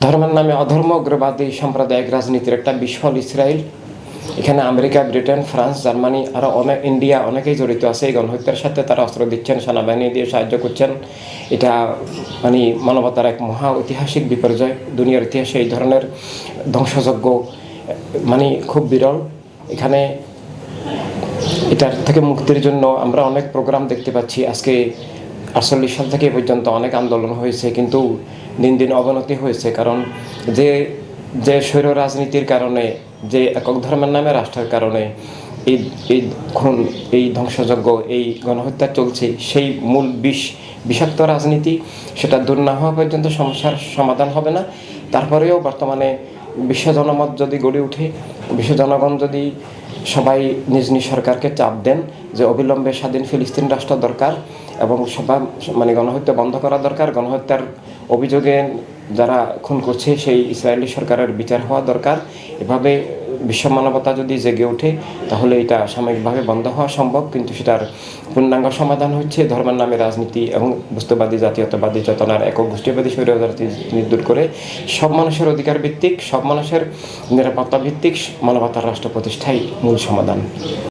ধর্মের নামে অধর্ম উগ্রবাদী সাম্প্রদায়িক রাজনীতির একটা বিস্ফল ইসরায়েল। এখানে আমেরিকা, ব্রিটেন, ফ্রান্স, জার্মানি আরও ইন্ডিয়া অনেকেই জড়িত আছে এই গণহত্যার সাথে। তারা অস্ত্র দিচ্ছেন, সেনাবাহিনী দিয়ে সাহায্য করছেন। এটা মানবতার এক মহা ঐতিহাসিক বিপর্যয়। দুনিয়ার ইতিহাসে এই ধরনের ধ্বংসযজ্ঞ খুব বিরল। এখানে এটার থেকে মুক্তির জন্য আমরা অনেক প্রোগ্রাম দেখতে পাচ্ছি। আজকে 48 সাল থেকে পর্যন্ত অনেক আন্দোলন হয়েছে, কিন্তু দিন দিন অবনতি হয়েছে। কারণ যে স্বৈর রাজনীতির কারণে, যে একক ধর্মের নামে রাষ্ট্রের কারণে এই এই খুন, এই ধ্বংসযজ্ঞ, এই গণহত্যা চলছে, সেই মূল বিষাক্ত রাজনীতি সেটা দূর না হওয়া পর্যন্ত সমস্যার সমাধান হবে না। তারপরেও বর্তমানে বিশ্ব জনমত যদি গড়ে উঠে, বিশ্ব জনগণ যদি সবাই নিজ নিজ সরকারকে চাপ দেন যে অবিলম্বে স্বাধীন ফিলিস্তিন রাষ্ট্র দরকার এবং সবাই গণহত্যা বন্ধ করা দরকার, গণহত্যার অভিযোগে যারা খুন করছে সেই ইসরায়েলি সরকারের বিচার হওয়া দরকার, এভাবে বিশ্ব মানবতা যদি জেগে ওঠে তাহলে এটা সাময়িকভাবে বন্ধ হওয়া সম্ভব। কিন্তু সেটার পূর্ণাঙ্গ সমাধান হচ্ছে ধর্মের নামে রাজনীতি এবং বস্তুবাদী জাতীয়তাবাদী চেতনার একক গোষ্ঠীবাদী স্বৈররাজনীতি নির্দূর করে সব মানুষের অধিকার ভিত্তিক, সব মানুষের নিরাপত্তা ভিত্তিক মানবতার রাষ্ট্র প্রতিষ্ঠাই মূল সমাধান।